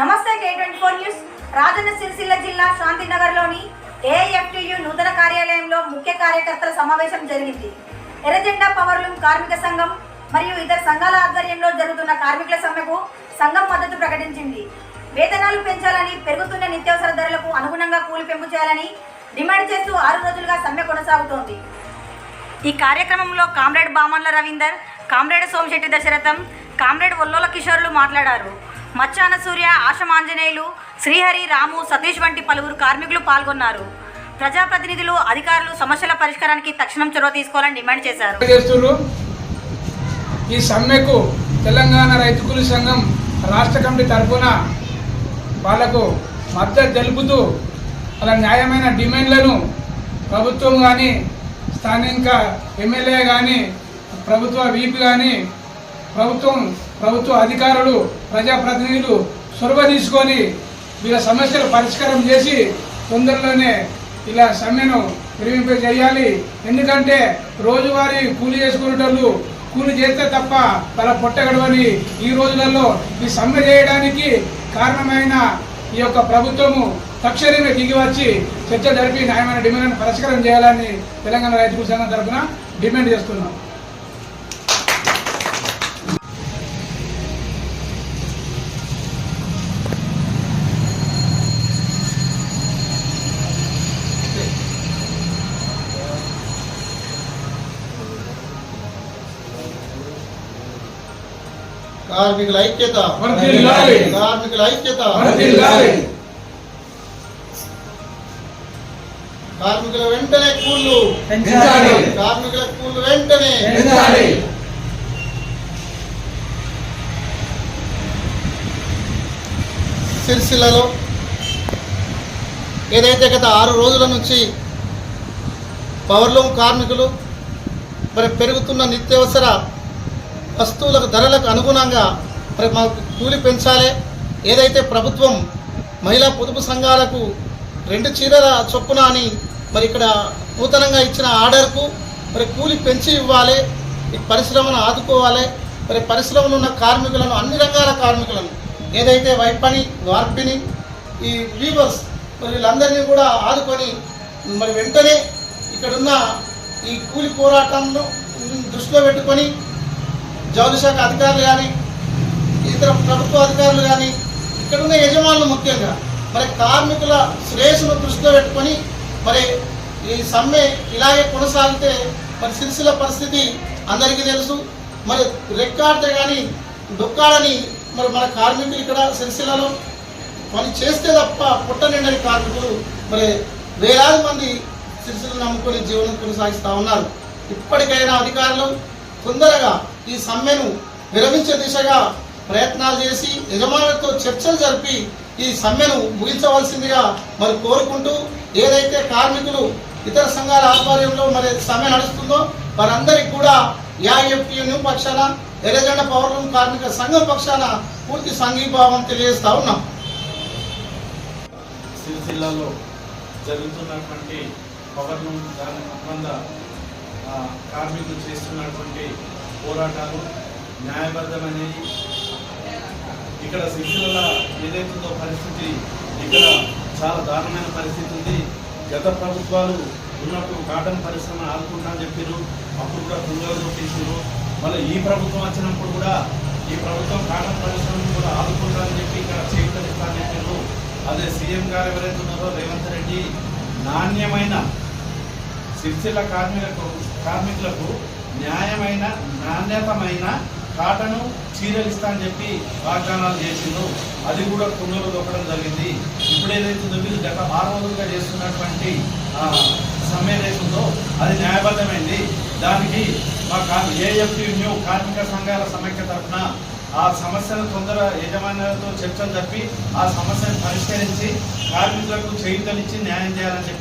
నమస్తే K24 news. Rajanna Sircilla జిల్లా శాంతినగర్లోని AIFTU నూతన కార్యాలయంలో ముఖ్య కార్యకర్తల సమావేశం జరిగింది. ఎర్రజెండా పవర్లూమ్ కార్మిక సంఘం మరియు ఇతర సంఘాల ఆధ్వర్యంలో జరుగుతున్న కార్మికుల సమ్మెకు సంఘం మద్దతు ప్రకటించింది. వేతనాలు పెంచాలని, పెరుగుతున్న నిత్యావసర ధరలకు అనుగుణంగా కూలి పెంపు చేయాలని డిమాండ్ చేస్తూ 6 రోజులుగా సమ్మె కొనసాగుతోంది. ఈ కార్యక్రమంలో comrade Bamanla Ravinder, comrade Somashetty Dasaratham, comrade Ollola కిషోర్లు మాట్లాడారు. మచ్చాన సూర్య, ఆశమాంజనేయులు, శ్రీహరి, రాము, సతీష్ వంటి పలువురు కార్మికులు పాల్గొన్నారు. ప్రజాప్రతినిధులు, అధికారులు సమస్యల పరిష్కారానికి తక్షణం చొరవ తీసుకోవాలని డిమాండ్ చేశారు. ఈ సమ్మెకు తెలంగాణ రైతు కూలీ సంఘం రాష్ట్ర కమిటీ తరఫున వాళ్లకు మద్దతు తెలుపుతూ అలా న్యాయమైన డిమాండ్లను ప్రభుత్వం కానీ, స్థానిక ఎమ్మెల్యే కానీ, ప్రభుత్వ వీపీ కానీ, ప్రభుత్వ అధికారులు, ప్రజాప్రతినిధులు చొరవ తీసుకొని వీళ్ళ సమస్యలు పరిష్కారం చేసి తొందరలోనే ఇలా సమ్మెను విరమింప చేయాలి. ఎందుకంటే రోజువారీ కూలి చేసుకునేటోళ్ళు కూలి చేస్తే తప్ప తల పొట్టగడవని ఈ రోజులలో ఈ సమ్మె చేయడానికి కారణమైన ఈ యొక్క ప్రభుత్వము తక్షణమే దిగి వచ్చి చర్చ జరిపి న్యాయమైన డిమాండ్లను పరిష్కారం చేయాలని తెలంగాణ రైతు కూలీ సంఘం తరఫున డిమాండ్ చేస్తున్నాం. కార్మికుల ఐక్యత, కార్మికుల ఐక్యత, కార్మికుల వెంటనే కూళ్ళు, కార్మికుల కూళ్ళు వెంటనే. సిరిసిల్లలో ఏదైతే గత 6 రోజుల నుంచి పవర్లూమ్ కార్మికులు మరి పెరుగుతున్న నిత్యావసర వస్తువులకు ధరలకు అనుగుణంగా మరి మాకు కూలి పెంచాలి, ఏదైతే ప్రభుత్వం మహిళా పొదుపు సంఘాలకు 2 చీరల చొప్పున అని మరి ఇక్కడ నూతనంగా ఇచ్చిన ఆర్డర్కు మరి కూలి పెంచి ఇవ్వాలి, ఈ పరిశ్రమను ఆదుకోవాలి. మరి పరిశ్రమలో ఉన్న కార్మికులను, అన్ని రంగాల కార్మికులను, ఏదైతే వైపని, వార్పిని, ఈ వీవర్స్ మరి వీళ్ళందరినీ కూడా ఆదుకొని మరి వెంటనే ఇక్కడున్న ఈ కూలి పోరాటంలో దృష్టిలో పెట్టుకొని జౌళి శాఖ అధికారులు కానీ, ఇతర ప్రభుత్వ అధికారులు కానీ, ఇక్కడున్న యజమానులు ముఖ్యంగా మరి కార్మికుల శ్రేయస్సును దృష్టిలో పెట్టుకొని మరి ఈ సమ్మె ఇలాగే కొనసాగితే మరి సిరిసిల్ల పరిస్థితి అందరికీ తెలుసు. మరి రెక్కాడితే కానీ దొక్కాడని మరి మన కార్మికులు ఇక్కడ సిరిసిల్లలో పని చేస్తే తప్ప పుట్ట నిండని కార్మికులు మరి వేలాది మంది సిరిసిల్లను నమ్ముకొని జీవనం కొనసాగిస్తూ ఉన్నారు. ఇప్పటికైనా అధికారులు తొందరగా ఈ సమ్మెను విరమించే దిశగా ప్రయత్నాలు చేసి యజమానులతో చర్చలు జరిపి ఈ సమ్మెను ముగించవలసిందిగా మరి కోరుకుంటూ, ఏదైతే కార్మికులు ఇతర సంఘాల ఆధ్వర్యంలో మరి సమ్మె నడుస్తుందో వారందరికీ కూడా ఏఐఎఫ్టియు పక్షాన, ఎర్రజెండా పవర్లూమ్ కార్మిక సంఘం పక్షాన పూర్తి సంఘీభావం తెలియజేస్తా ఉన్నాం. సిరిసిల్లాలో జరుగుతున్నటువంటి పవర్లూమ్ అనుబంధ కార్మికులు చేస్తున్నటువంటి పోరాటాలు న్యాయబద్ధమైనవి. ఇక్కడ సిరిసిల్ల ఏదైతుందో పరిస్థితి ఇక్కడ చాలా దారుణమైన పరిస్థితి ఉంది. గత ప్రభుత్వాలు ఉన్నప్పుడు కాటన్ పరిశ్రమ ఆదుకుంటా అని చెప్పారు, అప్పుడు కూడా తుంగలో తీసారు. మళ్ళీ ఈ ప్రభుత్వం వచ్చినప్పుడు కూడా ఈ ప్రభుత్వం కాటన్ పరిశ్రమను కూడా ఆదుకుంటా అని చెప్పి ఇక్కడ చేయుతనిస్తా అని చెప్పారు. అదే సీఎం గారు ఎవరైతే ఉన్నారో రేవంత్ రెడ్డి నాణ్యమైన సిరిసిల్ల కార్మికులకు న్యాయమైన, నాణ్యతమైన కాటను చీరలు ఇస్తా అని చెప్పి వాగ్దానాలు చేసిండ్రు. అది కూడా కుండలు దొక్కడం జరిగింది. ఇప్పుడు ఏదైతుందో మీరు గత 6 రోజులుగా చేస్తున్నటువంటి సమ్మె ఏదైతుందో అది న్యాయబద్ధమైంది. దానికి మా ఏఐఎఫ్టియు కార్మిక సంఘాల సమైక్య తరఫున ఆ సమస్యను తొందర యజమానులతో చర్చలు జరిపి ఆ సమస్యను పరిష్కరించి కార్మికులకు చేయూతనిచ్చి న్యాయం చేయాలని చెప్పి